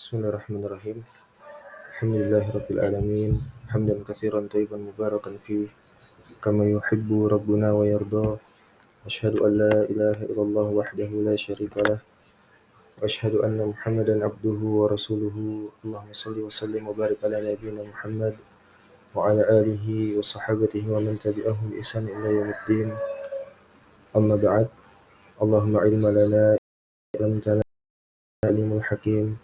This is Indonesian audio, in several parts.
Bismillahirrahmanirrahim. Alhamdulillahirabbil alamin. Hamdan katsiran thayyiban mubarakan fi kama yuhibbu rabbuna wa yarda. Asyhadu an la ilaha illallah wahdahu la syarika lah. Wa asyhadu anna Muhammadan abduhu wa rasuluhu. Allahumma shalli wa sallim wa barik ala nabiyyina Muhammad wa ala alihi wa sahbihi wa man tabi'ahum bi ihsan ila yaumiddin. Amma ba'd. Allahumma ilma lana lamtana alimul hakim.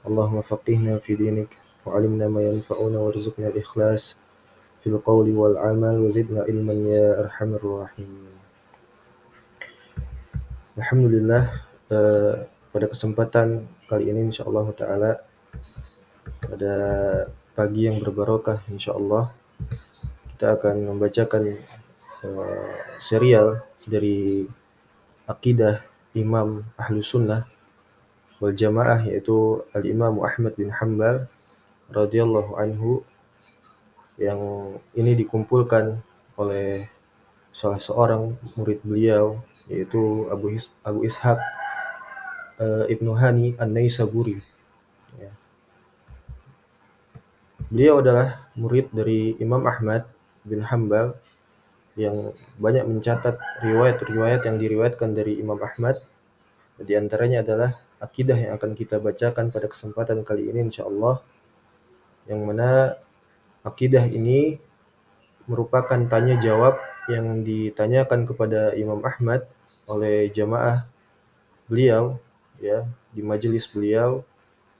اللهم فقهنا في دينك وعلمنا ما ينفعنا وارزقنا الإخلاص في القول والعمل وزدنا علما يا أرحم الراحمين. Alhamdulillah, pada kesempatan kali ini insyaallah ta'ala pada pagi yang berbarokah insyaallah kita akan membacakan serial dari akidah Imam Ahlus Sunnah wal Jamaah, yaitu Al-Imam Ahmad bin Hanbal radhiyallahu anhu, yang ini dikumpulkan oleh salah seorang murid beliau, yaitu Abu Ishaq Ibnu Hani An-Naisaburi. Ya. Beliau adalah murid dari Imam Ahmad bin Hanbal yang banyak mencatat riwayat-riwayat yang diriwayatkan dari Imam Ahmad. Di antaranya adalah akidah yang akan kita bacakan pada kesempatan kali ini insyaallah, yang mana akidah ini merupakan tanya jawab yang ditanyakan kepada Imam Ahmad oleh jamaah beliau, ya, di majelis beliau,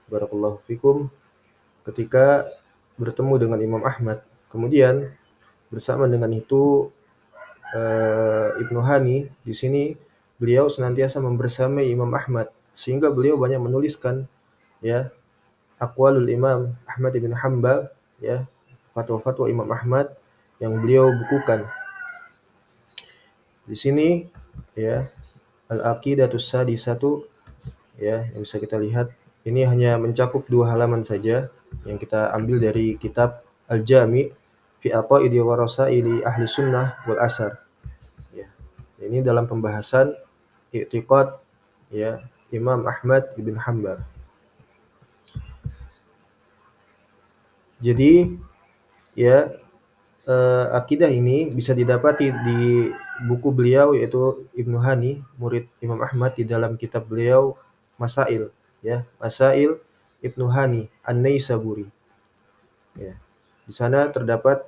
barakallahu fikum, ketika bertemu dengan Imam Ahmad. Kemudian bersama dengan itu Ibnu Hani di sini beliau senantiasa membersamai Imam Ahmad, sehingga beliau banyak menuliskan, ya, aqwalul Imam Ahmad bin Hanbal, ya, fatwa-fatwa Imam Ahmad yang beliau bukukan. Di sini, ya, Al-Aqidatus Sadisatu, ya, yang bisa kita lihat ini hanya mencakup 2 halaman saja yang kita ambil dari kitab Al-Jami' fi Aqaidi wa Rasaili Ahli Sunnah wal Asar. Ya. Ini dalam pembahasan i'tiqad, ya, Imam Ahmad bin Hanbal. Jadi, ya, akidah ini bisa didapati di buku beliau, yaitu Ibnu Hani, murid Imam Ahmad, di dalam kitab beliau Masail, ya, Masail Ibnu Hani An-Naisaburi. Ya. Di sana terdapat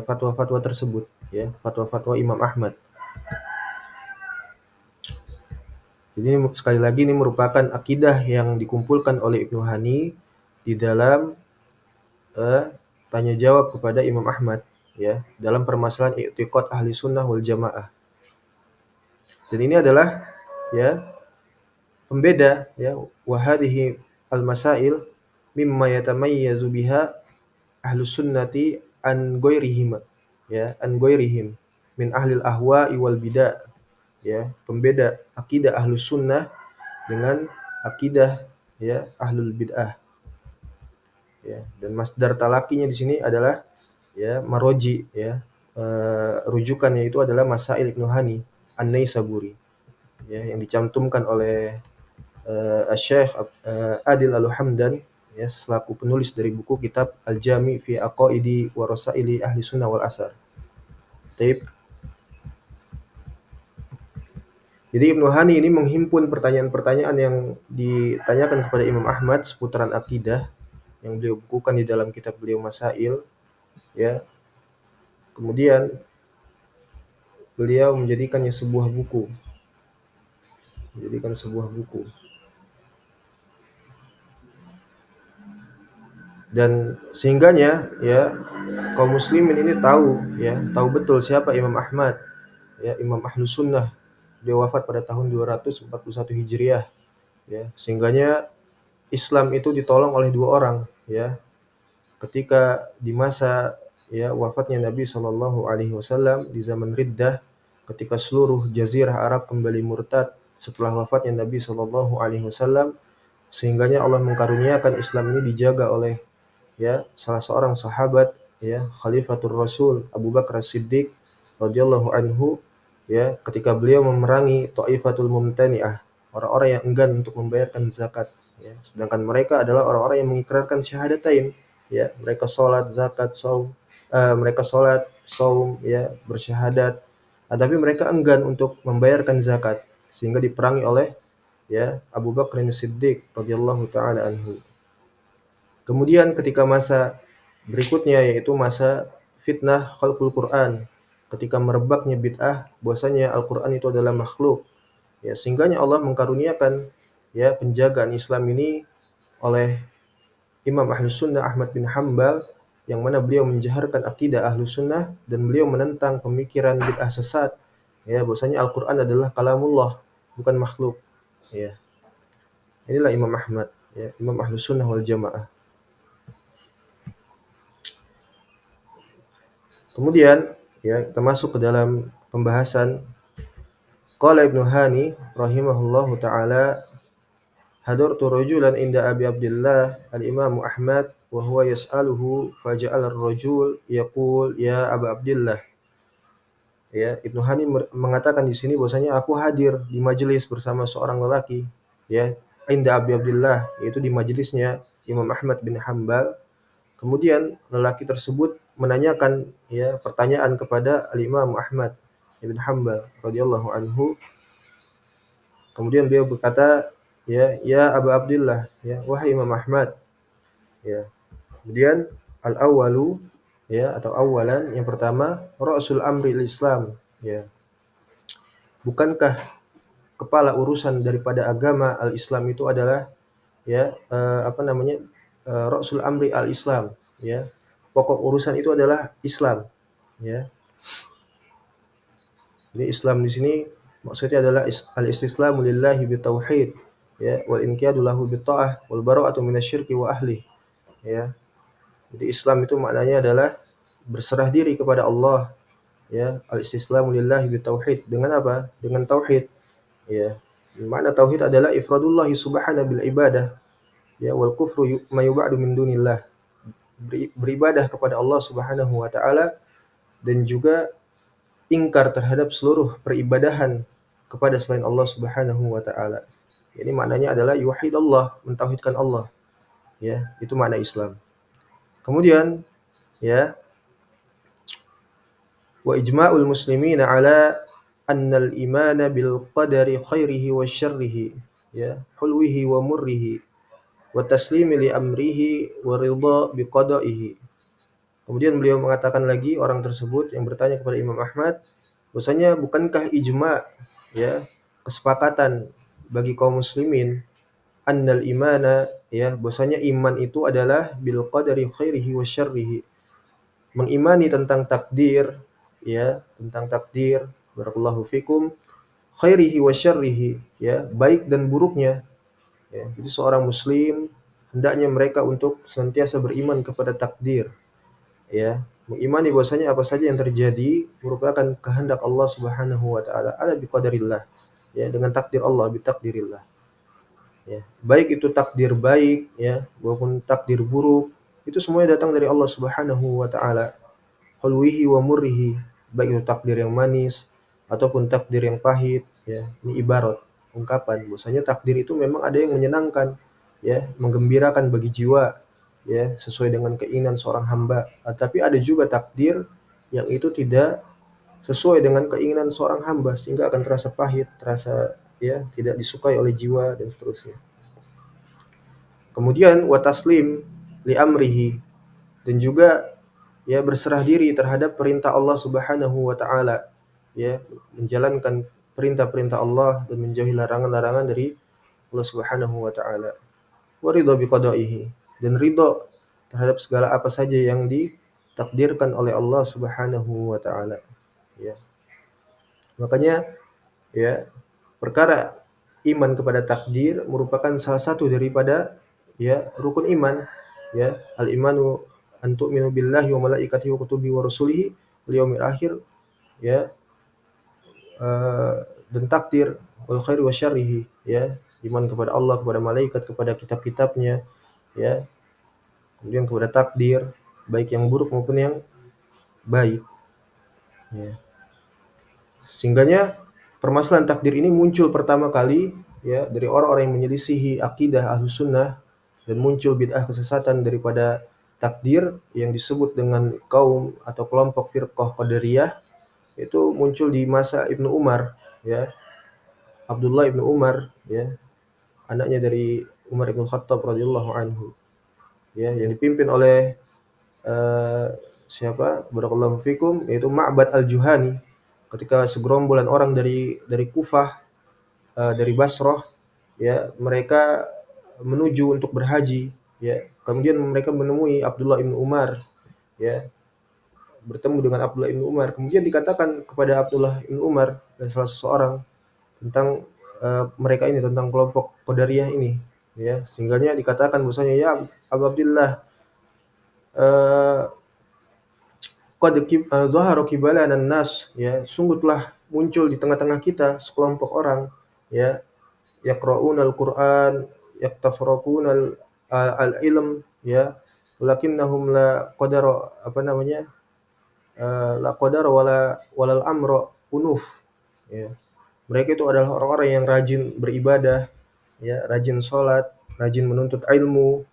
fatwa-fatwa tersebut, ya, fatwa-fatwa Imam Ahmad. Jadi sekali lagi ini merupakan akidah yang dikumpulkan oleh Ibnu Hani di dalam tanya jawab kepada Imam Ahmad, ya, dalam permasalahan i'tiqad ahli sunnah wal jamaah. Dan ini adalah, ya, pembeda, ya, wa hadhihi al-masail mimma yatamayyazu biha ahlus sunnati an ghairihim, ya, an ghairihim min ahlil ahwa'i wal bid'ah, ya, pembeda akidah ahlus sunnah dengan akidah, ya, ahlul bid'ah. Ya, dan masdar talakinya di sini adalah, ya, maroji, ya, rujukannya itu adalah Masail Ibnu Hani An-Naisaburi, ya, yang dicantumkan oleh Syekh Adil Al-Hamdan, ya, selaku penulis dari buku kitab Al-Jami' fi Aqaidi wa Rasaili Ahli Sunnah wal Asar. Taib. Jadi Ibnu Hani ini menghimpun pertanyaan-pertanyaan yang ditanyakan kepada Imam Ahmad seputaran akidah yang beliau bukukan di dalam kitab beliau Masail, ya. Kemudian beliau menjadikan sebuah buku. Dan sehingganya, ya, kaum muslimin ini tahu, ya, tahu betul siapa Imam Ahmad, ya, Imam Ahlus Sunnah. Dia wafat pada tahun 241 Hijriah, ya. Sehingganya Islam itu ditolong oleh 2 orang, ya. Ketika di masa, ya, wafatnya Nabi sallallahu alaihi wasallam di zaman Riddah, ketika seluruh jazirah Arab kembali murtad setelah wafatnya Nabi sallallahu alaihi wasallam, sehingganya Allah mengkaruniakan Islam ini dijaga oleh, ya, salah seorang sahabat, ya, Khalifatur Rasul Abu Bakar As-Siddiq radhiyallahu anhu, ya, ketika beliau memerangi Thaifatul Mumtani'ah, orang-orang yang enggan untuk membayarkan zakat. ya. Sedangkan mereka adalah orang-orang yang mengikrarkan syahadatain, ya. Mereka salat, zakat, saum, mereka salat, saum, ya, bersyahadat, tapi mereka enggan untuk membayarkan zakat sehingga diperangi oleh, ya, Abu Bakar As-Siddiq radhiyallahu taala anhu. Kemudian ketika masa berikutnya yaitu masa fitnah khalqul Quran, ketika merebaknya bid'ah bahwasanya Al-Qur'an itu adalah makhluk, ya, sehingganya Allah mengkaruniakan, ya, penjagaan Islam ini oleh Imam Ahlus Sunnah Ahmad bin Hambal, yang mana beliau menjaharkan akidah Ahlus Sunnah dan beliau menentang pemikiran bid'ah sesat, ya, bahwasanya Al-Qur'an adalah kalamullah, bukan makhluk, ya. Inilah Imam Ahmad, ya, Imam Ahlus Sunnah wal Jamaah. Kemudian, ya, kita masuk ke dalam pembahasan. Qala Ibnu Hani rahimahullahu taala, hadartu rajulan inda Abi Abdullah al-Imam Ahmad wa huwa yas'aluhu faja'ala ar-rajul yaqul ya Aba Abdullah. Ya, Ibnu Hani mengatakan di sini bahwasanya aku hadir di majelis bersama seorang lelaki, ya, inda Abi Abdullah, yaitu di majelisnya Imam Ahmad bin Hambal. Kemudian lelaki tersebut menanyakan, ya, pertanyaan kepada Al-Imam Ahmad bin Hambal radhiyallahu anhu. Kemudian beliau berkata, ya Abu Abdullah, ya, wahai Imam Ahmad, ya. Kemudian al-awwalu, ya, atau awalan, yang pertama, ra'sul amri al-Islam, ya. Bukankah kepala urusan daripada agama al-Islam itu adalah, ya, ra'sul amri al-Islam, ya. Pokok urusan itu adalah Islam, ya. Jadi Islam di sini maksudnya adalah al-istislamu lillahi bitauhid, ya, wal inqiyadu lahu bitta'ah wal bara'atu minasyirki wa ahli, ya. Jadi Islam itu maknanya adalah berserah diri kepada Allah, ya, al-istislamu lillahi bitauhid, dengan apa? Dengan tauhid, ya. Makna tauhid adalah ifradullah subhanahu bil ibadah, ya, wal kufru ma yub'adu min dunillah. Beribadah kepada Allah Subhanahu wa taala dan juga ingkar terhadap seluruh peribadahan kepada selain Allah Subhanahu wa taala. Ini maknanya adalah yuhidallah, mentauhidkan Allah, ya. Itu makna Islam. Kemudian, ya, wa ijma'ul muslimina ala annal imana bil qadari khairihi wa syarrihi, ya, hulwihi wa murrihi wa taslimi li amrihi wa ridha bi qada'ihi. Kemudian beliau mengatakan lagi, orang tersebut yang bertanya kepada Imam Ahmad, bahwasanya bukankah ijma', ya, kesepakatan bagi kaum muslimin, annal imana, ya, bahwasanya iman itu adalah bil qadari khairihi wa syarrihi, mengimani tentang takdir, ya, tentang takdir, barakallahu fikum, khairihi wa syarrihi, ya, baik dan buruknya, ya. Jadi seorang muslim hendaknya mereka untuk senantiasa beriman kepada takdir, ya, mengimani bahwasanya apa saja yang terjadi merupakan kehendak Allah Subhanahu wa taala, ala biqadarillah, ya, dengan takdir Allah, bitakdirillah, ya. Baik itu takdir baik, ya, maupun takdir buruk, itu semuanya datang dari Allah Subhanahu wa taala. Hulwihi wa murrihi, baik itu takdir yang manis ataupun takdir yang pahit, ya. Ini ibarat ungkapan bahwasanya takdir itu memang ada yang menyenangkan, ya, menggembirakan bagi jiwa, ya, sesuai dengan keinginan seorang hamba. Tapi ada juga takdir yang itu tidak sesuai dengan keinginan seorang hamba sehingga akan terasa pahit, terasa, ya, tidak disukai oleh jiwa dan seterusnya. Kemudian wa taslim li amrihi, dan juga, ya, berserah diri terhadap perintah Allah Subhanahu wa taala, ya, menjalankan perintah-perintah Allah dan menjauhi larangan-larangan dari Allah Subhanahu wa taala. Wa ridha biqada'ihi, dan ridha terhadap segala apa saja yang ditakdirkan oleh Allah Subhanahu wa taala, ya. Makanya, ya, perkara iman kepada takdir merupakan salah satu daripada, ya, rukun iman, ya. Al-imanu an tu'minu billahi wa malaikatihi wa kutubihi wa rusulihi wal yaumil akhir, ya, dan takdir wal khairi wa syarrihi, ya, iman kepada Allah, kepada malaikat, kepada kitab-kitabnya, ya, kemudian kepada takdir baik yang buruk maupun yang baik, ya. Sehingganya permasalahan takdir ini muncul pertama kali ya dari orang-orang yang menyelisihi akidah Ahlus Sunnah dan muncul bid'ah kesesatan daripada takdir yang disebut dengan kaum atau kelompok firqah Qadariyah, itu muncul di masa Ibnu Umar, ya. Abdullah Ibnu Umar, ya, anaknya dari Umar Ibn Khattab radhiyallahu anhu, ya, yang dipimpin oleh eh, siapa? Barakallahu fikum, yaitu Ma'bad Al-Juhani. Ketika segerombolan orang dari Kufah, dari Basrah, ya, mereka menuju untuk berhaji, ya. Kemudian mereka menemui Abdullah Ibnu Umar, ya, bertemu dengan Abdullah Ibnu Umar. Kemudian dikatakan kepada Abdullah Ibnu Umar dan salah seseorang tentang mereka ini, tentang kelompok Qadariyah ini, ya. Sehingganya dikatakan bahwasanya, ya Abu Abdillah, eh, qad zahara kibalana nas, ya, sungguh telah muncul di tengah-tengah kita sekelompok orang, ya, yaqra'unal Qur'an, yaktafraqunal al-ilm, ya, walakinnahum la qadara, apa namanya, la qadara walal amra unuf, ya. Mereka itu adalah orang-orang yang rajin beribadah, ya, rajin sholat, rajin menuntut ilmu,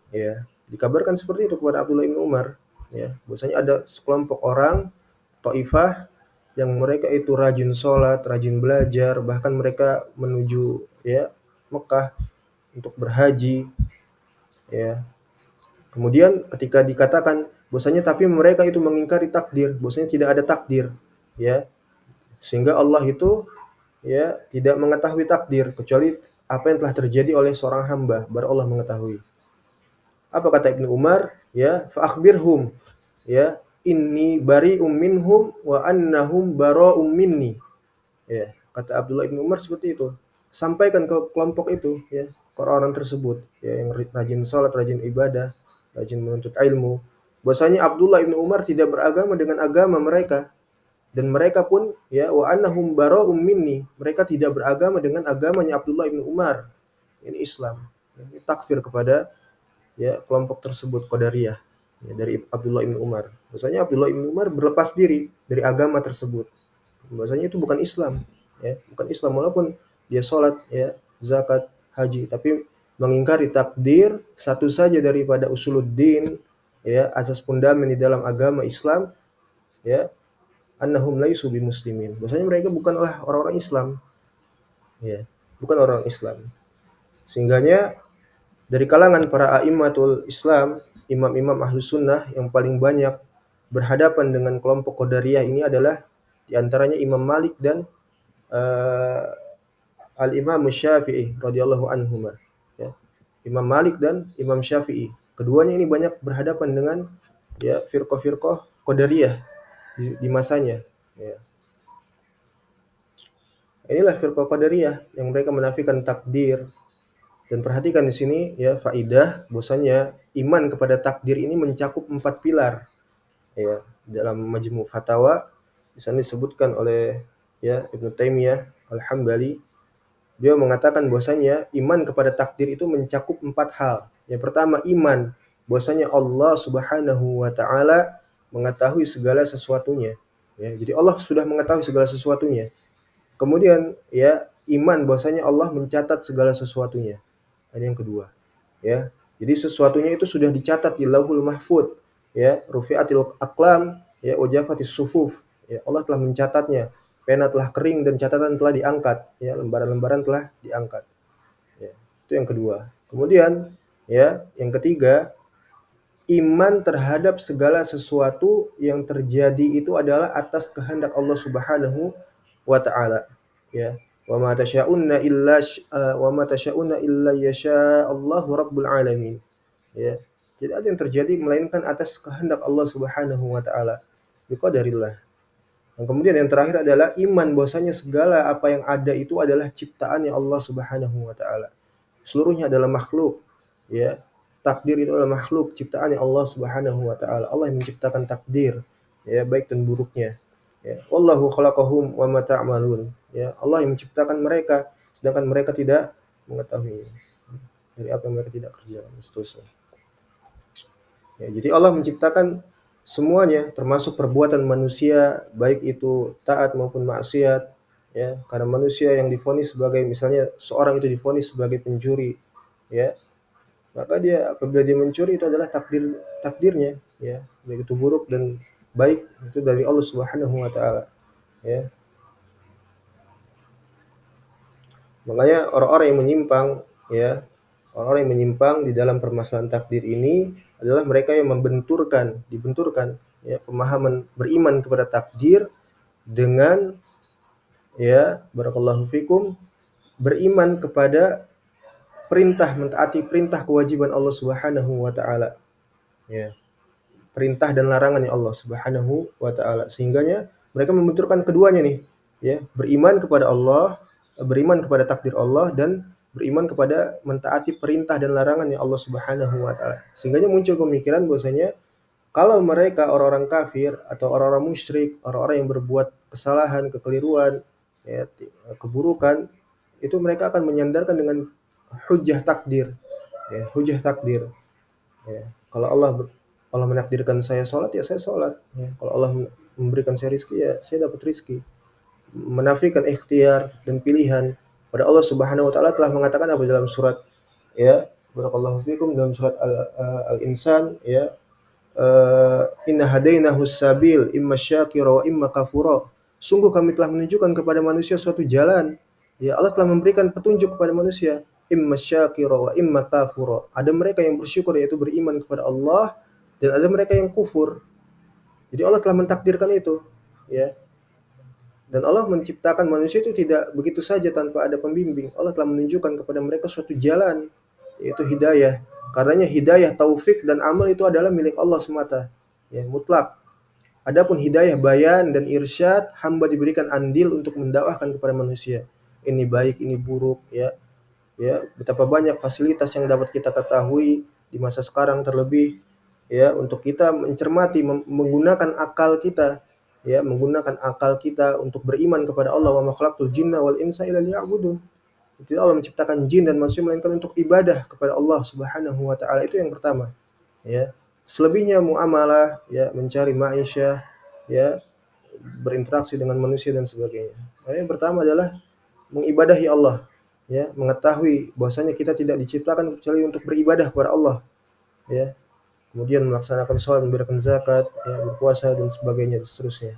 ya. Dikabarkan seperti itu kepada Abdullah bin Umar, ya. Bahwasanya ada sekelompok orang Taifah yang mereka itu rajin sholat, rajin belajar, bahkan mereka menuju, ya, Mekah untuk berhaji, ya. Kemudian ketika dikatakan bahwasanya tapi mereka itu mengingkari takdir, bahwasanya tidak ada takdir, ya. Sehingga Allah itu, ya, tidak mengetahui takdir kecuali apa yang telah terjadi oleh seorang hamba, baru Allah mengetahui. Apa kata Ibnu Umar? Ya, fa akhbirhum, ya, inni bari'um minhum wa annahum bara'um minni. Ya, kata Abdullah Ibnu Umar seperti itu. Sampaikan ke kelompok itu, ya, ke orang tersebut, ya, yang rajin salat, rajin ibadah, rajin menuntut ilmu. Bahwasanya Abdullah Ibnu Umar tidak beragama dengan agama mereka, dan mereka pun, ya, wa annahum bara'um minni, mereka tidak beragama dengan agamanya Abdullah Ibnu Umar. Ini Islam. Ini takfir kepada, ya, kelompok tersebut Qadariyah, ya, dari Abdullah Ibnu Umar. Bahwasanya Abdullah Ibnu Umar berlepas diri dari agama tersebut. Bahwasanya itu bukan Islam, ya, bukan Islam walaupun dia sholat, ya, zakat, haji, tapi mengingkari takdir satu saja daripada usuluddin, ya, asas fundament di dalam agama Islam, ya, annahum laisu bimuslimin. Bahwasanya mereka bukanlah orang-orang Islam, ya, bukan orang Islam. Sehingganya dari kalangan para a'immatul Islam, imam-imam Ahlus Sunnah yang paling banyak berhadapan dengan kelompok Qadariyah ini adalah di antaranya Imam Malik dan uh, Al-Imam Syafi'i radhiyallahu anhuma, ya. Imam Malik dan Imam Syafi'i. Keduanya ini banyak berhadapan dengan, ya, firqah-firqah Qadariyah di masanya, ya. Inilah firqah Qadariyah yang mereka menafikan takdir. Dan perhatikan di sini, ya, faidah bahwasanya iman kepada takdir ini mencakup 4 pilar, ya. Dalam Majmu' Fatawa di sana disebutkan oleh, ya, Ibnu Taimiyah Al-Hambali, dia mengatakan bahwasanya iman kepada takdir itu mencakup 4 hal. Yang pertama, iman bahwasanya Allah Subhanahu wa taala mengetahui segala sesuatunya, ya. Jadi Allah sudah mengetahui segala sesuatunya. Kemudian, ya, iman bahwasanya Allah mencatat segala sesuatunya. Ini yang kedua, ya. Jadi sesuatunya itu sudah dicatat di Lauhul Mahfuz, ya, rufi'atil aqlam, ya, wajafatis sufuf, ya, Allah telah mencatatnya. Pena telah kering dan catatan telah diangkat, ya, lembaran-lembaran telah diangkat, ya. Itu yang kedua. Kemudian, ya, yang ketiga, iman terhadap segala sesuatu yang terjadi itu adalah atas kehendak Allah Subhanahu wa taala, ya. Wa ma tasyauna illa wa ma tasyauna illa yasha Allahu rabbul alamin, ya. Tidak ada yang terjadi melainkan atas kehendak Allah Subhanahu wa taala. Biqadarillah. Dan kemudian yang terakhir adalah iman bahwasanya segala apa yang ada itu adalah ciptaannya Allah Subhanahu wa taala. Seluruhnya adalah makhluk, ya. Takdir itu adalah makhluk ciptaannya Allah Subhanahu wa taala. Allah yang menciptakan takdir, ya, baik dan buruknya. Ya. Wallahu khalaqahum wa ma ta'malun. Ya, Allah yang menciptakan mereka sedangkan mereka tidak mengetahui dari apa yang mereka tidak kerjakan, seterusnya. Ya, jadi Allah menciptakan semuanya termasuk perbuatan manusia baik itu taat maupun maksiat, ya. Karena manusia yang divonis sebagai, misalnya seorang itu divonis sebagai pencuri, ya, maka dia apabila dia mencuri itu adalah takdirnya, ya, baik itu buruk dan baik itu dari Allah Subhanahu wa taala, ya. Makanya orang-orang yang menyimpang, ya, orang-orang yang menyimpang di dalam permasalahan takdir ini adalah mereka yang dibenturkan, ya, pemahaman beriman kepada takdir dengan, ya, barakallahu fikum, beriman kepada mentaati perintah kewajiban Allah Subhanahu wa taala, ya. Perintah dan larangannya Allah Subhanahu wa taala. Sehingganya mereka membenturkan keduanya nih, ya, beriman kepada Allah, beriman kepada takdir Allah dan beriman kepada mentaati perintah dan larangannya Allah Subhanahu wa taala. Sehingganya muncul pemikiran bahwasanya kalau mereka orang-orang kafir atau orang-orang musyrik, orang-orang yang berbuat kesalahan, kekeliruan, ya, keburukan, itu mereka akan menyandarkan dengan hujjah takdir, ya, hujjah takdir. Ya. Kalau Allah menakdirkan saya sholat, ya saya sholat. Ya. Kalau Allah memberikan saya rizki, ya saya dapat rizki. Menafikan ikhtiar dan pilihan. Pada Allah Subhanahu wa taala telah mengatakan apa dalam surat, ya, barakallahu fikum, dalam surat Al-Insan, ya, inna hadainahu sabil imma syakira wa imma kafura. Sungguh kami telah menunjukkan kepada manusia suatu jalan. Ya, Allah telah memberikan petunjuk kepada manusia, imma syakira wa imma kafura. Ada mereka yang bersyukur, yaitu beriman kepada Allah, dan ada mereka yang kufur. Jadi Allah telah mentakdirkan itu, ya. Dan Allah menciptakan manusia itu tidak begitu saja tanpa ada pembimbing. Allah telah menunjukkan kepada mereka suatu jalan, yaitu hidayah. Karenanya hidayah, taufik dan amal itu adalah milik Allah semata, ya, mutlak. Adapun hidayah bayan dan irsyad, hamba diberikan andil untuk mendakwahkan kepada manusia. Ini baik, ini buruk, ya. Ya, betapa banyak fasilitas yang dapat kita ketahui di masa sekarang terlebih, ya, untuk kita mencermati, menggunakan akal kita, ya, menggunakan akal kita untuk beriman kepada Allah. Wa ma khalaqtul jinna wal insa illa liya'budun. Tidak Allah menciptakan jin dan manusia melainkan untuk ibadah kepada Allah Subhanahu wa taala. Itu yang pertama, ya. Selebihnya muamalah, ya, mencari ma'isyah, ya, berinteraksi dengan manusia dan sebagainya. Nah, yang pertama adalah mengibadahi Allah, ya, mengetahui bahwasanya kita tidak diciptakan kecuali untuk beribadah kepada Allah, ya. Kemudian melaksanakan sholat, memberikan zakat, ya, berpuasa dan sebagainya dan seterusnya.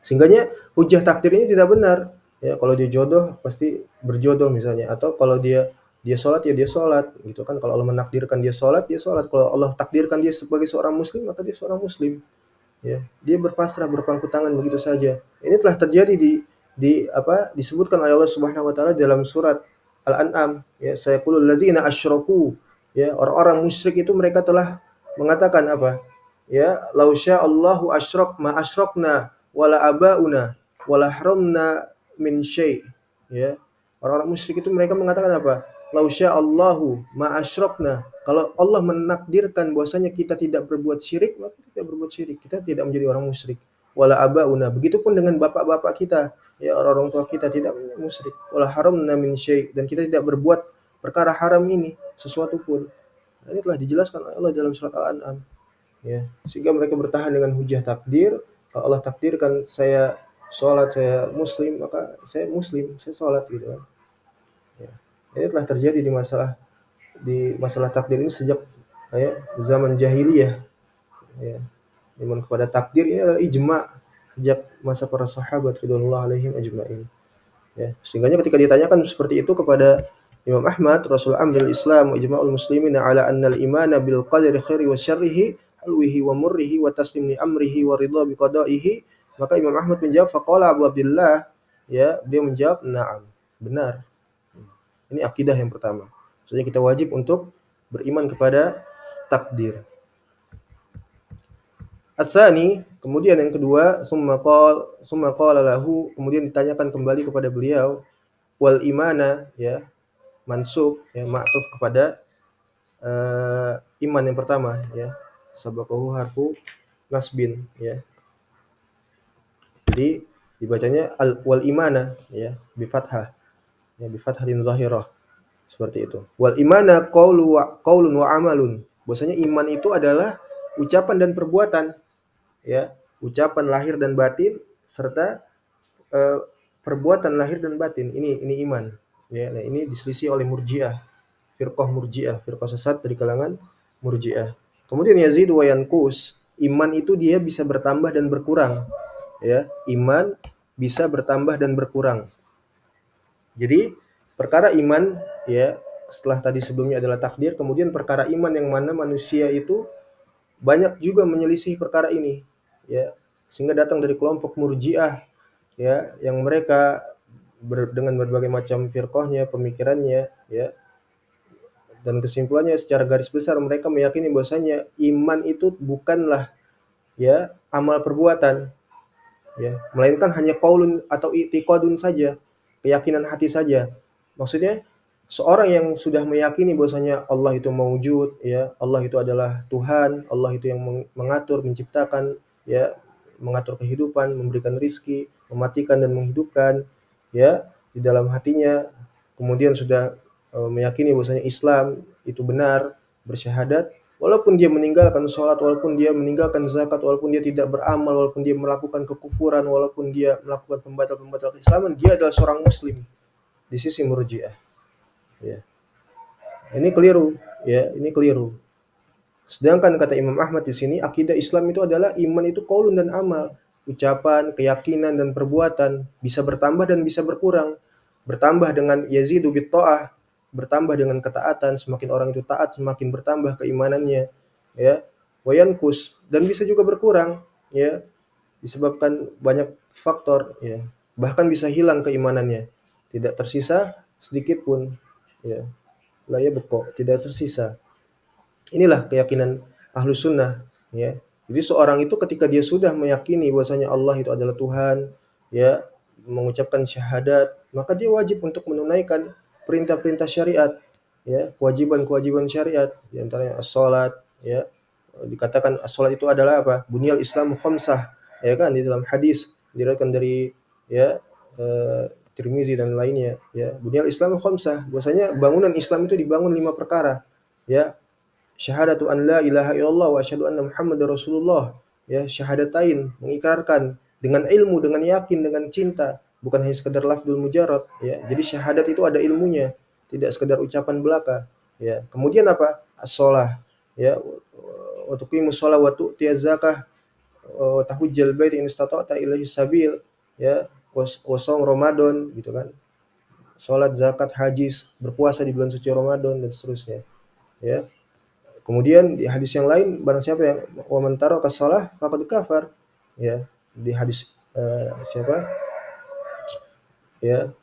Sehingganya hujah takdir ini tidak benar. Ya, kalau dia jodoh pasti berjodoh misalnya, atau kalau dia sholat, ya dia sholat, gitu kan. Kalau Allah menakdirkan dia sholat, dia sholat. Kalau Allah takdirkan dia sebagai seorang muslim, maka dia seorang muslim. Ya, dia berpasrah, berpangku tangan begitu saja. Ini telah terjadi disebutkan oleh Allah Subhanahu wa taala dalam surat Al-An'am, ya, sayaqulul ladzina asyraku, ya, orang-orang musyrik itu mereka telah mengatakan apa? Ya, law sya'allahu ma asyrakna wala abauna wala haramna min syai'. Ya. Orang-orang musyrik itu mereka mengatakan apa? Law sya'allahu ma asyrakna. Kalau Allah menakdirkan bahwasanya kita tidak berbuat syirik, maka kita tidak berbuat syirik. Kita tidak menjadi orang musyrik. Wala abauna. Begitupun dengan bapak-bapak kita, ya, orang tua kita tidak musyrik. Wala haramna min syai', dan kita tidak berbuat perkara haram ini sesuatu pun. Nah, ini telah dijelaskan oleh Allah dalam surat Al-An'am, ya. Sehingga mereka bertahan dengan hujah takdir. Kalau Allah takdirkan saya sholat, saya muslim, maka saya muslim, saya sholat, gitu kan. Ya. Ini telah terjadi di masalah takdir ini sejak, ya, zaman jahiliyah, ya. Iman kepada takdir ini adalah ijma sejak masa para sahabat ridwanullah alaihim ajma'in, ya. Sehingganya ketika ditanyakan seperti itu kepada Imam Ahmad, Rasul amril Islam wa ijma'ul muslimina ala annal imana bil qadri khairi wa syarrihi halwihi wa murrihi wa taslim li amrihi wa ridha bi qada'ihi, maka Imam Ahmad menjawab, faqala Abu Abdullah, ya, dia menjawab, na'am, benar. Ini akidah yang pertama. Maksudnya kita wajib untuk beriman kepada takdir. As-tsani, kemudian yang kedua, summa qala lahu, kemudian ditanyakan kembali kepada beliau, wal imana, ya, mansub, ya, ma'tuf kepada iman yang pertama, ya. Sabaqahu harfu nasbin, ya. Jadi dibacanya wal imana, ya, bi fathah, ya, bi fathatin zahirah. Seperti itu. Wal imana qaulun wa amalun. Bahwasanya iman itu adalah ucapan dan perbuatan, ya. Ucapan lahir dan batin serta perbuatan lahir dan batin. Ini iman. Ya, nah ini diselisih oleh Murji'ah, firqah sesat dari kalangan Murji'ah. Kemudian yazid wa yanqus, iman itu dia bisa bertambah dan berkurang. Ya, iman bisa bertambah dan berkurang. Jadi perkara iman, ya, setelah tadi sebelumnya adalah takdir, kemudian perkara iman yang mana manusia itu banyak juga menyelisih perkara ini, ya, sehingga datang dari kelompok Murji'ah, ya, yang mereka dengan berbagai macam firqahnya, pemikirannya, ya, dan kesimpulannya secara garis besar mereka meyakini bahwasanya iman itu bukanlah, ya, amal perbuatan, ya, melainkan hanya qaulun atau i'tiqadun saja, keyakinan hati saja. Maksudnya seorang yang sudah meyakini bahwasanya Allah itu maujud, ya, Allah itu adalah Tuhan, Allah itu yang mengatur, menciptakan, ya, mengatur kehidupan, memberikan rizki, mematikan dan menghidupkan, ya, di dalam hatinya. Kemudian sudah meyakini bahwasanya Islam itu benar, bersyahadat, walaupun dia meninggalkan sholat, walaupun dia meninggalkan zakat, walaupun dia tidak beramal, walaupun dia melakukan kekufuran, walaupun dia melakukan pembatal-pembatal keislaman, dia adalah seorang muslim di sisi Murji'ah. Ya. Ini keliru, ya, ini keliru. Sedangkan kata Imam Ahmad di sini, akidah Islam itu adalah iman itu qaulun dan amal, ucapan, keyakinan dan perbuatan, bisa bertambah dan bisa berkurang. Bertambah dengan yazidu bit ta'ah, bertambah dengan ketaatan, semakin orang itu taat semakin bertambah keimanannya, ya. Wayankus, dan bisa juga berkurang, ya, disebabkan banyak faktor, ya. Bahkan bisa hilang keimanannya, tidak tersisa sedikit pun, ya. La yabqa, tidak tersisa. Inilah keyakinan Ahlus Sunnah, ya. Jadi seorang itu ketika dia sudah meyakini bahwasanya Allah itu adalah Tuhan, ya, mengucapkan syahadat, maka dia wajib untuk menunaikan perintah-perintah syariat, ya, kewajiban-kewajiban syariat, di antaranya as-salat, ya. Dikatakan as-salat itu adalah apa? Bunyal Islamu khamsah, ya kan, di dalam hadis diriwayatkan dari, ya, Tirmizi dan lainnya, ya. Bunyal Islamu khamsah, bahwasanya bangunan Islam itu dibangun 5 perkara, ya. Syahadatu an la ilaha illallah wa asyhadu anna Muhammadar Rasulullah. Ya, syahadatain, mengikrarkan dengan ilmu, dengan yakin, dengan cinta, bukan hanya sekedar lafzul mujarrad, ya. Jadi syahadat itu ada ilmunya, tidak sekedar ucapan belaka, ya. Kemudian apa? As-shalah, ya. Wa tuqimus shalah wa tu'tiyaz zakah wa tahujjal bait in istata'ta ilaihi sabil, ya. Wa shaum Ramadan, gitu kan. Salat, zakat, haji, berpuasa di bulan suci Ramadan dan seterusnya, ya. Kemudian di hadis yang lain, barang siapa yang wa man taraka shalah faqad kafar, ya. Di hadis siapa? Ya,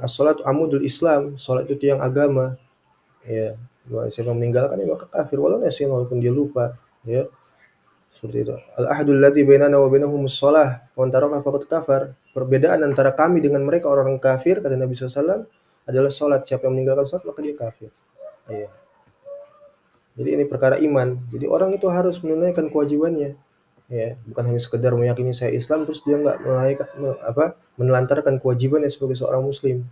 as-shalatu amudul Islam, salat itu tiang agama, ya. Siapa yang meninggalkannya maka kafir walau nasiyan, walaupun dia lupa, ya. Seperti itu. Al-ahdul ladzi bainana wa bainahumus shalah, wa man taraka faqad kafar. Perbedaan antara kami dengan mereka orang kafir, kata Nabi SAW, adalah salat. Siapa yang meninggalkan salat maka dia kafir. Ya. Jadi ini perkara iman. Jadi orang itu harus menunaikan kewajibannya, ya, bukan hanya sekedar meyakini saya Islam terus dia nggak menelantarkan kewajibannya sebagai seorang muslim,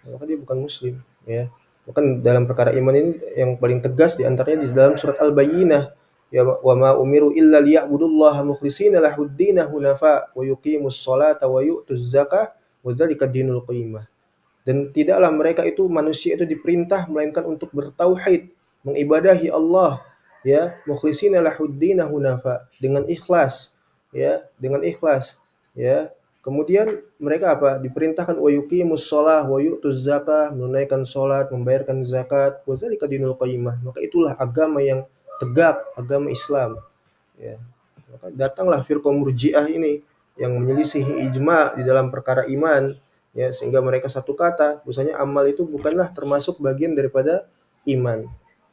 maka dia bukan muslim, ya. Bahkan dalam perkara iman ini yang paling tegas di antaranya di dalam surat Al-Bayyinah, ya, wa ma umiru illa liya'budullaha mukhlishina lahuddin hunafa wa yuqimus sholata wa yu'tuz zakah wa dzalika dinul qayyimah. Dan tidaklah mereka itu, manusia itu, diperintah melainkan untuk bertauhid, mengibadahi Allah, ya, mukhlishina lahuddin hunafa, dengan ikhlas, ya, dengan ikhlas, ya. Kemudian mereka apa? Diperintahkan wa yuqimus shalah wa yu'tuz zakah, menunaikan salat, membayarkan zakat, wa dzalika dinul qayyimah. Maka itulah agama yang tegak, agama Islam, ya. Maka datanglah firqah Murji'ah ini yang menyelisihi ijma' di dalam perkara iman, ya, sehingga mereka satu kata bahwasanya amal itu bukanlah termasuk bagian daripada iman,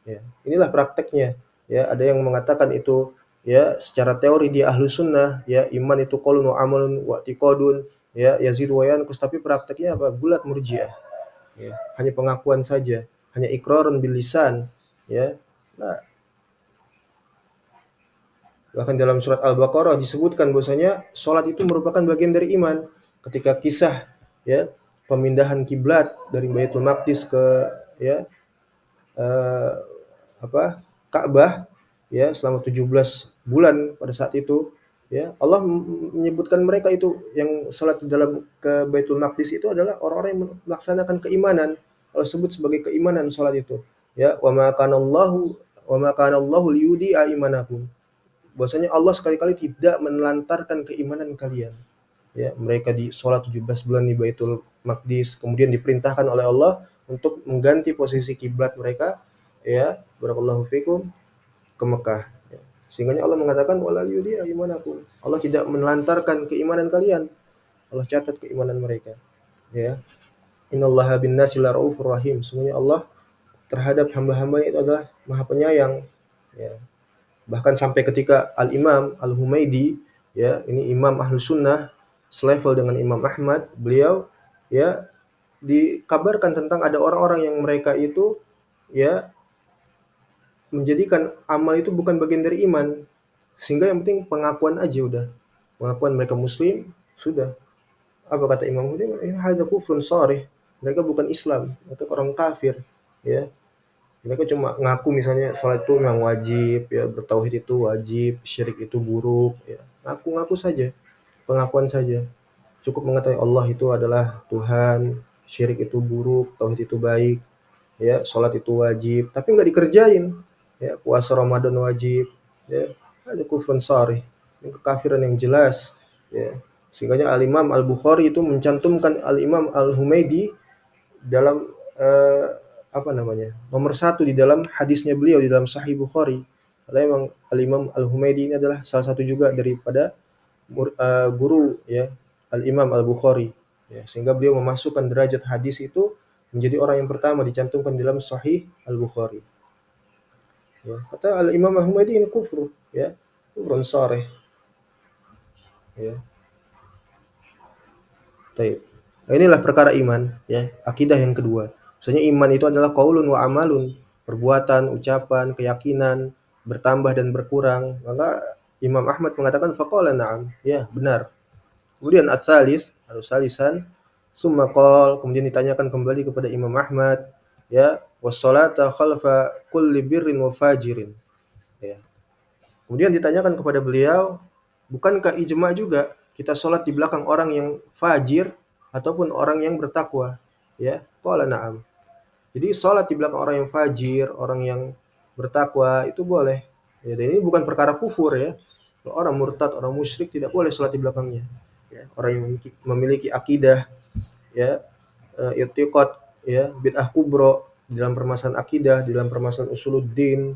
ya. Inilah prakteknya, ya. Ada yang mengatakan itu, ya, secara teori dia ahlu sunnah, ya, iman itu qaulun wa amalun wa i'tiqadun, ya, yazidu wa yanqus, tapi prakteknya apa? Gulat Murji'ah, ya. Hanya pengakuan saja, hanya iqrarun bil lisan, ya. Nah, bahkan dalam surat Al-Baqarah disebutkan bahwasanya salat itu merupakan bagian dari iman. Ketika kisah, ya, pemindahan kiblat dari Baitul Maqdis ke, ya, eh, Ka'bah, ya, selama 17 bulan pada saat itu, Ya, Allah menyebutkan mereka itu yang salat di dalam ke Baitul Maqdis itu adalah orang-orang yang melaksanakan keimanan. Allah sebut sebagai keimanan salat itu. Ya, wa ma kana Allahu liyudi'a imanakum. Bahwasanya Allah sekali-kali tidak menelantarkan keimanan kalian. Ya, mereka di sholat 17 bulan di Baitul Maqdis, kemudian diperintahkan oleh Allah untuk mengganti posisi kiblat mereka, ya, barakallahu fikum, ke Mekah. Ya. Sehingga Allah mengatakan wala yudhi'a imanakum. Allah tidak menelantarkan keimanan kalian. Allah catat keimanan mereka. Ya. Innallaha bin-nasi laraufur rahim. Semuanya Allah terhadap hamba-hambanya itu adalah Maha Penyayang. Ya. Bahkan sampai ketika Al-Imam Al-Humaidi, ya, ini imam Ahlus Sunnah selevel dengan Imam Ahmad, beliau, ya, dikabarkan tentang ada orang-orang yang mereka itu, ya, menjadikan amal itu bukan bagian dari iman, sehingga yang penting pengakuan aja udah. Pengakuan mereka muslim, sudah. Apa kata Imam Husain? Ini hadza kufrun sharih. Mereka bukan Islam, mereka orang kafir, ya. Mereka cuma ngaku misalnya sholat itu memang wajib, ya, bertauhid itu wajib, syirik itu buruk, ya. Ngaku-ngaku saja, pengakuan saja. Cukup mengetahui Allah itu adalah Tuhan, syirik itu buruk, tauhid itu baik, ya, sholat itu wajib, tapi nggak dikerjain, ya, puasa Ramadan wajib, ya, ada kufrun sharih, ini kekafiran yang jelas, ya. Sehingga Al-Imam Al-Bukhari itu mencantumkan Al-Imam Al-Humaidi dalam apa namanya, nomor satu di dalam hadisnya beliau di dalam Sahih Bukhari. Karena memang Al-Imam Al-Humaidi ini adalah salah satu juga daripada guru, ya, Al-Imam Al-Bukhari, ya, sehingga beliau memasukkan derajat hadis itu menjadi orang yang pertama dicantumkan dalam Sahih Al-Bukhari. Ya, kata Al-Imam Al-Humaidi ini kufur, ya, kufrun sharih, ya. Taib. Nah, inilah perkara iman, ya, akidah yang kedua. Maksudnya iman itu adalah qaulun wa amalun, perbuatan, ucapan, keyakinan, bertambah dan berkurang. Maka Imam Ahmad mengatakan faqala na'am, ya, benar. Kemudian at-salis, harus salisan, summa qol, kemudian ditanyakan kembali kepada Imam Ahmad, ya, was-salata khalfa kulli birrin wa fajirin. Ya. Kemudian ditanyakan kepada beliau, bukankah ijma juga kita sholat di belakang orang yang fajir ataupun orang yang bertakwa? Ya, qala na'am. Jadi sholat di belakang orang yang fajir, orang yang bertakwa itu boleh. Ya, dan ini bukan perkara kufur, ya. Kalau orang murtad, orang musyrik tidak boleh sholat di belakangnya. Ya, orang yang memiliki akidah, ya, i'tiqad, ya, bid'ah kubro di dalam permasalahan akidah, di dalam permasalahan usuluddin,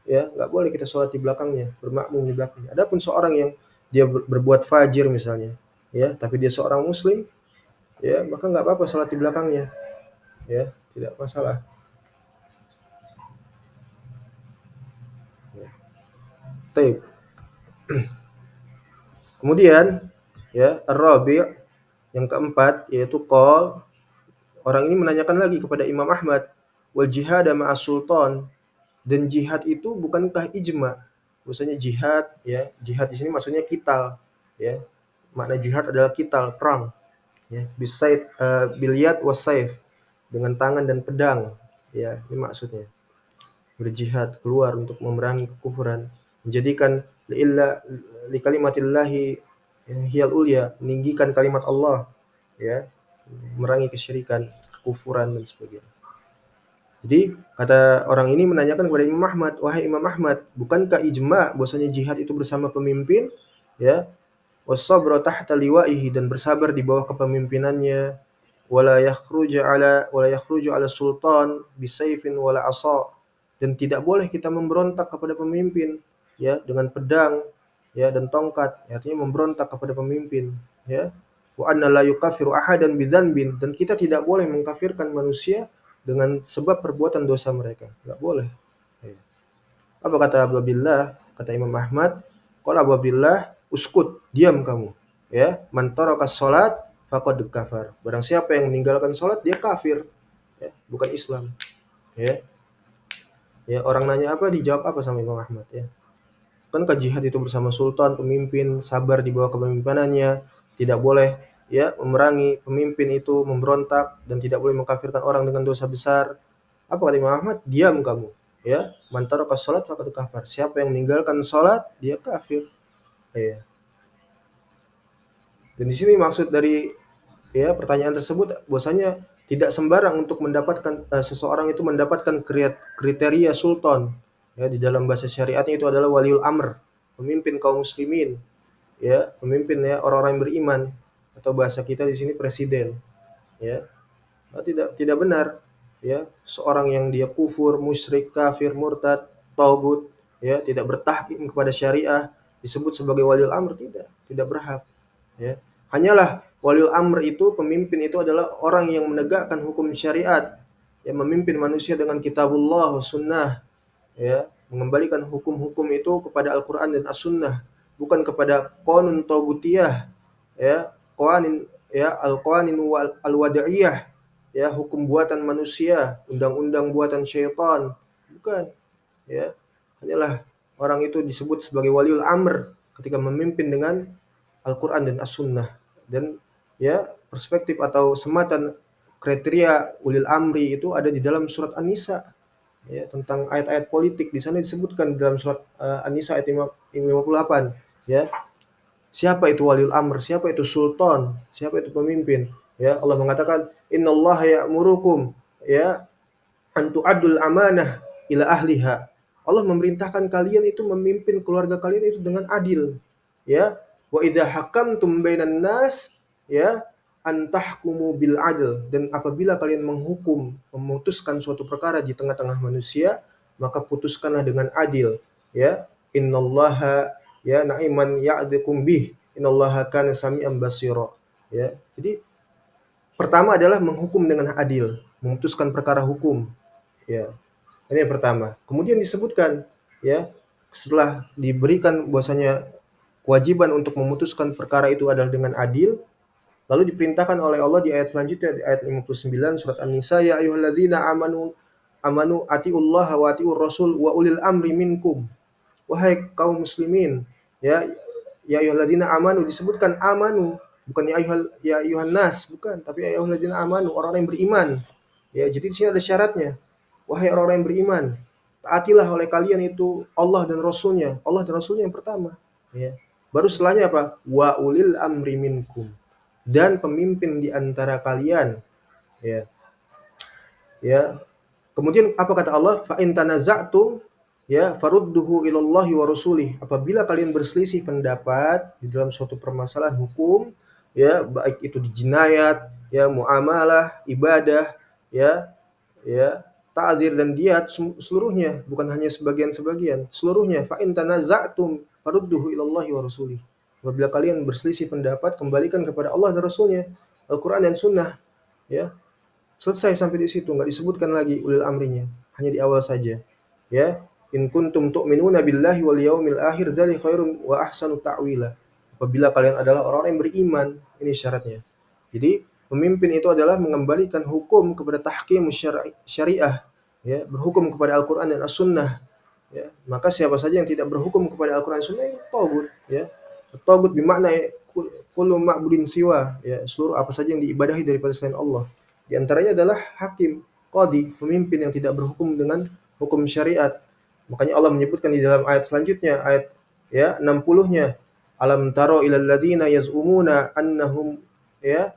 ya, nggak boleh kita sholat di belakangnya, bermakmum di belakangnya. Adapun seorang yang dia berbuat fajir misalnya, ya, tapi dia seorang muslim, ya, maka nggak apa-apa sholat di belakangnya, ya, tidak masalah. Ya. Taib. Kemudian, ya, ar-rabi', yang keempat yaitu qol, orang ini menanyakan lagi kepada Imam Ahmad, wal jihad ma'as sultan, dan jihad itu bukankah ijma? Maksudnya jihad, ya, jihad di sini maksudnya kital, ya. Makna jihad adalah kital, perang, ya, bisaid, bilyad wasaif, dengan tangan dan pedang, ya, ini maksudnya. Berjihad keluar untuk memerangi kekufuran, menjadikan li kalimatillahi hiyal ulya, meninggikan kalimat Allah, ya, memerangi kesyirikan, kekufuran dan sebagainya. Jadi kata orang ini menanyakan kepada Imam Ahmad, wahai Imam Ahmad, bukankah ijma bahwasanya jihad itu bersama pemimpin, ya, wasabra tahta liwaihi, dan bersabar di bawah kepemimpinannya, wala yakhruju ala sultan bisayfin wala asa, dan tidak boleh kita memberontak kepada pemimpin, ya, dengan pedang, ya, dan tongkat, artinya memberontak kepada pemimpin, ya. Wa anna la yukaffiru ahadan bidzanbin, dan kita tidak boleh mengkafirkan manusia dengan sebab perbuatan dosa mereka, enggak boleh. Ya. Apa kata Abu Abdillah? Kata Imam Ahmad, qala Abu Abdillah, uskut, diam kamu. Ya, man taraka salat faqad kafar. Barang siapa yang meninggalkan salat dia kafir. Ya, bukan Islam. Ya. Ya, orang nanya apa dijawab apa sama Imam Ahmad, ya. Kan jihad itu bersama sultan, pemimpin, sabar di bawah kepemimpinannya, tidak boleh, ya, memerangi pemimpin itu, memberontak, dan tidak boleh mengkafirkan orang dengan dosa besar. Apa kata Imam Ahmad? Diam kamu. Ya, man taraka salat faqad kafar. Siapa yang meninggalkan salat, dia kafir. Ya. Dan di sini maksud dari ya pertanyaan tersebut bahwasanya tidak sembarang untuk mendapatkan seseorang itu mendapatkan kriteria sultan. Ya, di dalam bahasa syariatnya itu adalah waliul amr, pemimpin kaum muslimin, ya, pemimpin ya orang-orang yang beriman, atau bahasa kita di sini presiden, ya. Tidak benar, ya, seorang yang dia kufur, musyrik, kafir, murtad, tauhid, ya, tidak bertahkim kepada syariah disebut sebagai waliul amr, tidak berhak, ya. Hanyalah waliul amr itu, pemimpin itu adalah orang yang menegakkan hukum syariat, yang memimpin manusia dengan kitabullah wa sunnah, ya, mengembalikan hukum-hukum itu kepada Al-Qur'an dan As-Sunnah, bukan kepada qanun tagutiyah, ya, qawanin, ya, al-qawanin wal al-wad'iyah, ya, hukum buatan manusia, undang-undang buatan syaitan, bukan, ya. Hanyalah orang itu disebut sebagai waliul amr ketika memimpin dengan Al-Qur'an dan As-Sunnah. Dan ya, perspektif atau sematan kriteria ulil amri itu ada di dalam surat An-Nisa, ya, tentang ayat-ayat politik. Di sana disebutkan di dalam surat An-Nisa ayat 58, ya. Siapa itu waliul amr? Siapa itu sultan? Siapa itu pemimpin? Ya, Allah mengatakan, "Innallaha ya'murukum, ya, an tu'addul amanah ila ahliha." Allah memerintahkan kalian itu memimpin keluarga kalian itu dengan adil. Ya, wa idza hakamtum bainan nas, ya, an tahkumu bil adl, dan apabila kalian memutuskan suatu perkara di tengah-tengah manusia, maka putuskanlah dengan adil, ya. Innallaha, ya, na'iman ya'dukum bih, innallaha kana sami'an basira. Ya. Jadi pertama adalah menghukum dengan adil, memutuskan perkara hukum, ya. Ini yang pertama. Kemudian disebutkan, ya, setelah diberikan bahwasanya kewajiban untuk memutuskan perkara itu adalah dengan adil, lalu diperintahkan oleh Allah di ayat selanjutnya, di ayat 59 surat An-Nisa, ya ayyuhalladzina amanu atiullaha wa atiur rasul wa ulil amri minkum. Wahai kaum muslimin, ya, ya ayyuhalladzina amanu, disebutkan amanu, bukan ya ayyuhan nas, bukan, tapi ya ayyuhalladzina amanu, orang-orang yang beriman. Ya, jadi di sini ada syaratnya. Wahai orang-orang yang beriman, taatilah oleh kalian itu Allah dan Rasulnya. Allah dan Rasulnya yang pertama. Ya. Baru setelahnya apa? Wa ulil amri minkum. Dan pemimpin di antara kalian. Ya. Ya. Kemudian apa kata Allah? Fa in tanaza'tum, ya, farudduhu ilallahi wa rasulih. Apabila kalian berselisih pendapat di dalam suatu permasalahan hukum, ya, baik itu di jinayat, ya, muamalah, ibadah, ya, ya, ta'dzir dan diat, seluruhnya, bukan hanya sebagian-sebagian, seluruhnya. Fa in tanaza'tum farudduhu ilallahi wa rasulih. Apabila kalian berselisih pendapat, kembalikan kepada Allah dan Rasulnya, Al-Qur'an dan Sunnah, ya. Selesai sampai di situ, nggak disebutkan lagi ulil amrinya, hanya di awal saja, ya. In kuntum tu'minuna billahi wal yaumil akhir dzalika khairum wa ahsanu ta'wila. Apabila kalian adalah orang-orang yang beriman, ini syaratnya. Jadi pemimpin itu adalah mengembalikan hukum kepada tahkim syariah, ya, berhukum kepada Al-Qur'an dan As-Sunnah, ya. Maka siapa saja yang tidak berhukum kepada Al-Qur'an dan Sunnah itu tagut, ya. Tagut bermakna kullu ma'budin siwa, ya, seluruh apa saja yang diibadahi daripada selain Allah. Di antaranya adalah hakim, qadhi, pemimpin yang tidak berhukum dengan hukum syariat. Makanya Allah menyebutkan di dalam ayat selanjutnya, ayat, ya, 60-nya, alam taro ilal ladzina yaz'umuna annahum, ya,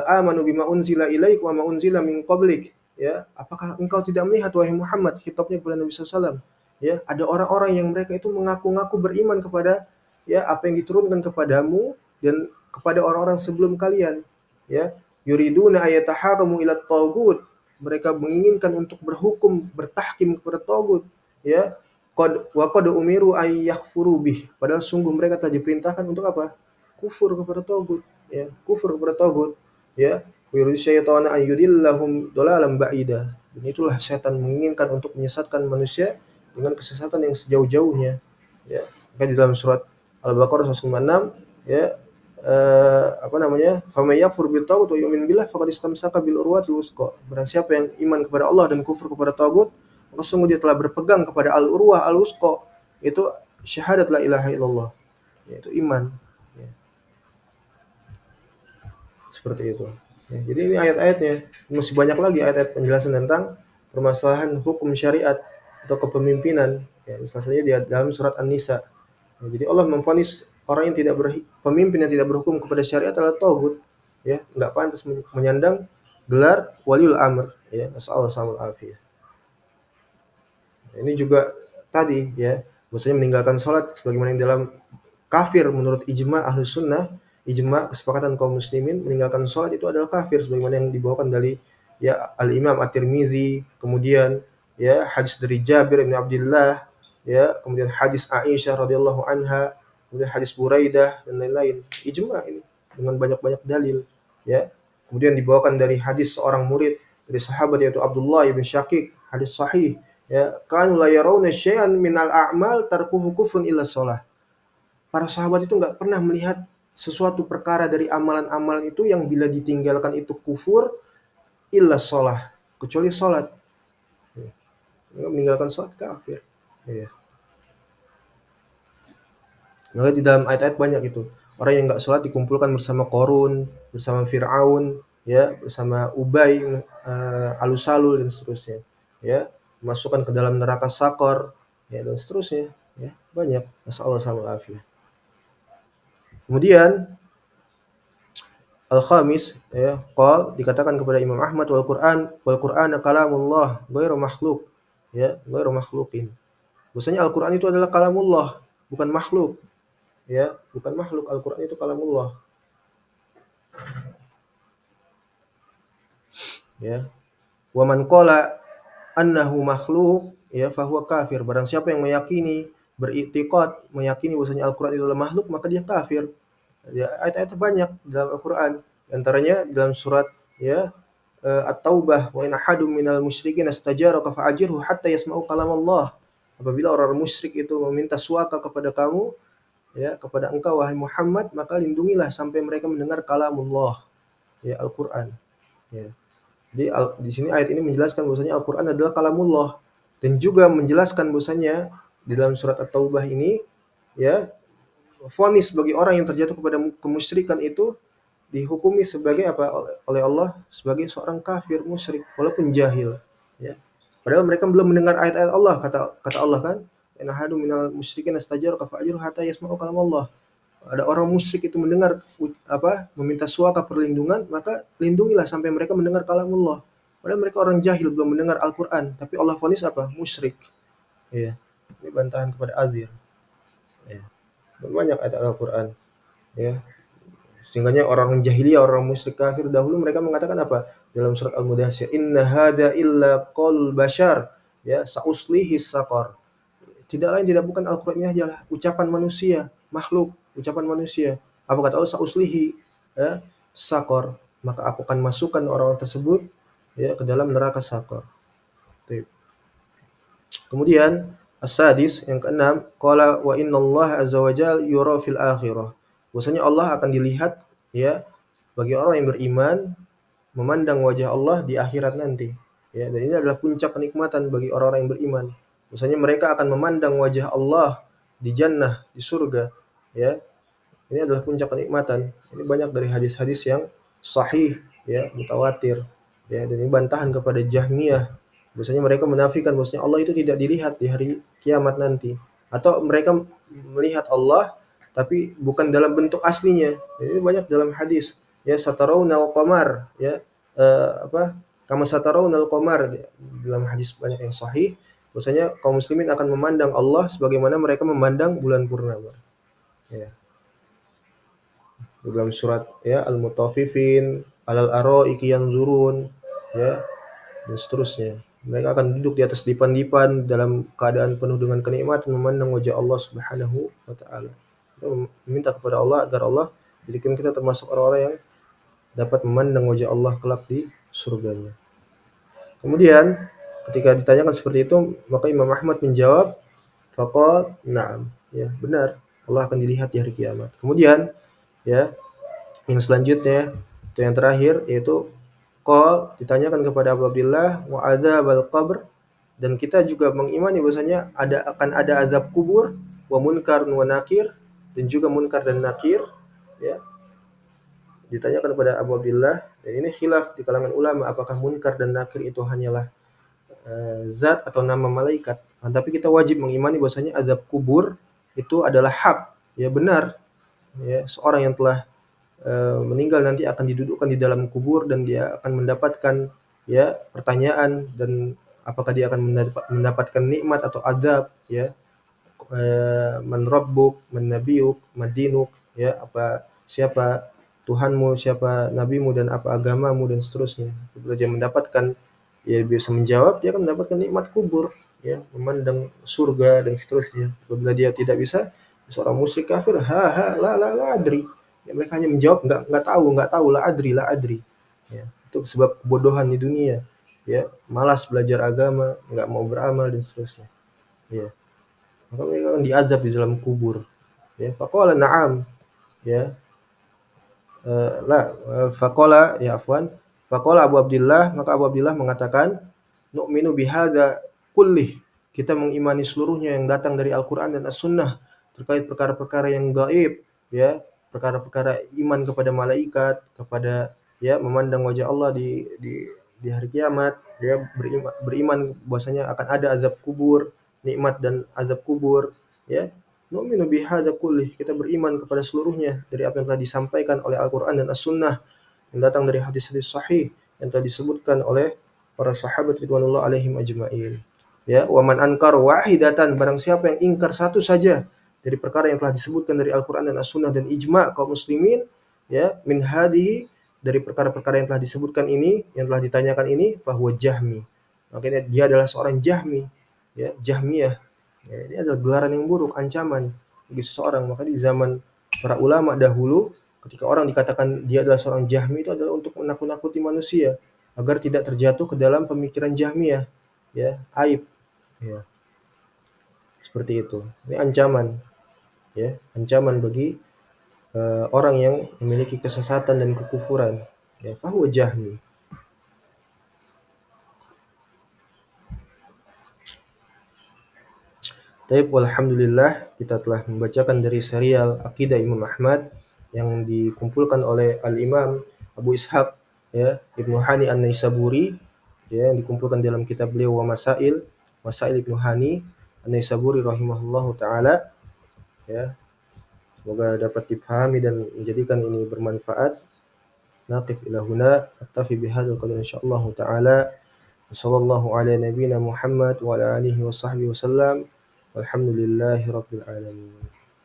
amanu bima unzila ilaikum wa ma unzila min qablik, ya, apakah engkau tidak melihat wahai Muhammad, khitabnya kepada Nabi SAW, ya, ada orang-orang yang mereka itu mengaku-ngaku beriman kepada, ya, apa yang diturunkan kepadamu dan kepada orang-orang sebelum kalian, ya, yuriduna ayatahakamu ila tagut, mereka menginginkan untuk berhukum, bertahkim kepada tagut, ya, qad umiru ay yakfuru bih, padahal sungguh mereka telah diperintahkan untuk apa? Kufur kepada tagut, ya, kufur kepada tagut, ya. Yuridu syaitana an yudillahum dalalan ba'ida. Dan itulah setan menginginkan untuk menyesatkan manusia dengan kesesatan yang sejauh-jauhnya, ya. Maka di dalam surat Al-Baqarah 156, ya, apa namanya? Faman yakfur bil taghut wa yu'min billah faqad istamsaka bil urwatil wuthqa. Barang siapa yang iman kepada Allah dan kufur kepada tagut, maka sungguh dia telah berpegang kepada al-urwah al-wuthqa, itu syahadat la ilaha illallah, yaitu iman, ya. Seperti itu. Ya, jadi ini ayat-ayatnya. Masih banyak lagi ayat-ayat penjelasan tentang permasalahan hukum syariat atau kepemimpinan. Ya, misalnya di dalam surat An-Nisa. Ya, jadi Allah memvonis orang yang pemimpin yang tidak berhukum kepada syariat adalah tagut, ya, enggak pantas menyandang gelar waliul amr, ya, nasallahu alaihi. Ini juga tadi, ya, bahwasanya meninggalkan salat sebagaimana yang dalam kafir menurut ijma Ahlus Sunnah, ijma kesepakatan kaum muslimin, meninggalkan salat itu adalah kafir sebagaimana yang dibawakan dari, ya, Al-Imam At-Tirmizi, kemudian, ya, hadis dari Jabir bin Abdullah, ya, kemudian hadis Aisyah radhiyallahu anha, kemudian hadis Buraidah dan lain-lain. Ijma ini dengan banyak-banyak dalil, ya. Kemudian dibawakan dari hadis seorang murid dari sahabat yaitu Abdullah bin Syakik, hadis sahih, ya, kanu la yarawna syai'an minal a'mal tarkuhu kufrun illa shalah. Para sahabat itu nggak pernah melihat sesuatu perkara dari amalan-amalan itu yang bila ditinggalkan itu kufur illa shalah, kecuali salat. Meninggalkan salat kafir. Ya. Maka di dalam ayat-ayat banyak itu. Orang yang nggak salat dikumpulkan bersama Qarun, bersama Fir'aun, ya, bersama Ubay, Alusalul dan seterusnya. Ya, masukkan ke dalam neraka Sakor, ya, dan seterusnya, ya, banyak. Nasallahu alaihi. Kemudian al-khamis, ya, dikatakan kepada Imam Ahmad wal Qur'an kalamullah ghairu makhluk, ya, ghairu makhluqin. Maksudnya Al-Qur'an itu adalah kalamullah, bukan makhluk, ya, bukan makhluk. Al-Qur'an itu kalamullah, ya. Wa man qala annahu makhluk, ya, fahuwa kafir. Barang siapa yang meyakini bahwasanya Al-Qur'an itu adalah makhluk, maka dia kafir. Ya, ayat-ayat banyak dalam Al-Qur'an. Antaranya dalam surat, ya, At-Taubah, wa in ahadum minal musyrikin istajaraka fa'ajirhu hatta yasma'u kalam Allah. Apabila orang musyrik itu meminta suaka kepada kamu, ya, kepada engkau wahai Muhammad, maka lindungilah sampai mereka mendengar kalamullah, ya, Al-Qur'an. Ya. Jadi di sini ayat ini menjelaskan bahwasanya Al-Qur'an adalah kalamullah dan juga menjelaskan bahwasanya di dalam surat At-Taubah ini, ya, vonis bagi orang yang terjatuh kepada kemusyrikan itu dihukumi sebagai apa oleh Allah, sebagai seorang kafir musyrik walaupun jahil, ya. Padahal mereka belum mendengar ayat-ayat Allah, kata Allah kan, in ahadum minal musyrikin istajaraka fa'ajirhu hatta yasma'u kalam Allah. Ada orang musyrik itu mendengar meminta suaka perlindungan, maka lindungilah sampai mereka mendengar kalamullah. Padahal mereka orang jahil belum mendengar Al-Qur'an, tapi Allah vonis apa? Musyrik. Ya. Ini bantahan kepada Azir. Ya. Banyak ayat Al-Qur'an, ya. Sehingganya orang jahiliyah, orang musyrik kafir dahulu mereka mengatakan apa? Dalam surat Al-Mudaththir, inna hadza illa qaul bashar, ya, sa'uslihi saqar. Tidak lain tidak bukan Al-Qur'an ini adalah ucapan manusia, makhluk, ucapan manusia. Apa kata Allah? Sa'uslihi, ya, saqar. Maka aku akan masukkan orang tersebut, ya, ke dalam neraka saqar. Kemudian as-sadis, yang keenam, qala wa innallaha azza wa jalla yura fil akhirah. Bahwasanya Allah akan dilihat, ya, bagi orang yang beriman memandang wajah Allah di akhirat nanti, ya, dan ini adalah puncak kenikmatan bagi orang-orang yang beriman. Bahwasanya mereka akan memandang wajah Allah di jannah, di surga, ya. Ini adalah puncak kenikmatan. Ini banyak dari hadis-hadis yang sahih, ya, mutawatir, ya, dan ini bantahan kepada Jahmiyah. Biasanya mereka menafikan bahwasanya Allah itu tidak dilihat di hari kiamat nanti, atau mereka melihat Allah tapi bukan dalam bentuk aslinya. Ini banyak dalam hadis, ya, satarawnal qamar, ya, kama satarawnal qamar, dalam hadis banyak yang sahih bahwasanya kaum muslimin akan memandang Allah sebagaimana mereka memandang bulan purnama, ya. Dalam surat, ya, Al-Mutaffifin, alal araiki yanzurun, ya, dan seterusnya. Mereka akan duduk di atas dipan-dipan dalam keadaan penuh dengan kenikmatan memandang wajah Allah Subhanahu wa taala. Kita meminta kepada Allah agar Allah jadikan kita termasuk orang-orang yang dapat memandang wajah Allah kelak di surganya. Kemudian ketika ditanyakan seperti itu, maka Imam Ahmad menjawab, faqala na'am, ya, benar, Allah akan dilihat di hari kiamat. Kemudian, ya, yang selanjutnya, itu yang terakhir, yaitu ditanyakan kepada Abu Abdillah wa adzabal qabr, dan kita juga mengimani bahwasanya akan ada azab kubur, wa munkar wa nakir, dan juga munkar dan nakir, ya. Ditanyakan kepada Abu Abdillah, dan ini khilaf di kalangan ulama apakah munkar dan nakir itu hanyalah zat atau nama malaikat. Tapi kita wajib mengimani bahwasanya azab kubur itu adalah hak, ya, benar, ya, seorang yang telah meninggal nanti akan didudukkan di dalam kubur dan dia akan mendapatkan ya pertanyaan, dan apakah dia akan mendapatkan nikmat atau adab, ya, man rabbuk, man nabiyuk, man dinuk, ya, siapa Tuhanmu, siapa nabimu, dan apa agamamu, dan seterusnya. Apabila dia mendapatkan, ya, bisa menjawab, dia akan mendapatkan nikmat kubur, ya, memandang surga dan seterusnya. Apabila dia tidak bisa, seorang musyrik kafir, ha ha la adri. Ya, mereka hanya menjawab nggak tahu, la adri. Ya, itu sebab kebodohan di dunia. Ya, malas belajar agama, nggak mau beramal dan seterusnya. Ya, maka mereka akan diazab di dalam kubur. Ya, faqala na'am, ya, la faqala ya afwan, faqala Abu Abdillah, maka Abu Abdillah mengatakan, nu'minu bihadza kullih, kita mengimani seluruhnya yang datang dari Al-Qur'an dan As-Sunnah terkait perkara-perkara yang gaib, ya, perkara-perkara iman kepada malaikat, kepada, ya, memandang wajah Allah di hari kiamat, ya, beriman bahwasanya akan ada azab kubur, nikmat dan azab kubur, ya. Nu'minu bihadza kullih, kita beriman kepada seluruhnya dari apa yang telah disampaikan oleh Al-Qur'an dan As-Sunnah yang datang dari hadis-hadis sahih yang telah disebutkan oleh para sahabat ridwanullah alaihim ajma'in. Ya, wa man ankar wahidatan, barang siapa yang ingkar satu saja dari perkara yang telah disebutkan dari Al-Qur'an dan As-Sunnah dan ijma' kaum muslimin, ya, min hadhihi, dari perkara-perkara yang telah disebutkan ini, yang telah ditanyakan ini, fahuwa jahmi. Makanya dia adalah seorang jahmi, ya, jahmiyah. Ya, ini adalah gelaran yang buruk, ancaman bagi seseorang. Maka di zaman para ulama dahulu, ketika orang dikatakan dia adalah seorang jahmi, itu adalah untuk menakut-nakuti manusia agar tidak terjatuh ke dalam pemikiran jahmiyah, ya, aib, ya, seperti itu. Ini ancaman, ya, ancaman bagi orang yang memiliki kesesatan dan kekufuran. Ya, fahuwa jahmi. Taib, walhamdulillah, kita telah membacakan dari serial Aqidah Imam Ahmad yang dikumpulkan oleh Al-Imam Abu Ishaq, ya, Ibnu Hani An-Naisaburi, ya, yang dikumpulkan dalam kitab beliau Wa Masail, Masail Ibnu Hani An-Naisaburi rahimahullahu taala, ya. Semoga dapat dipahami dan menjadikan ini bermanfaat. Naqif ila huna, aktafi bihadzal qadar insyaallah taala. Wassallallahu ala nabiyyina Muhammad wa ala alihi wa sahbihi wasallam. Walhamdulillahi rabbil alamin.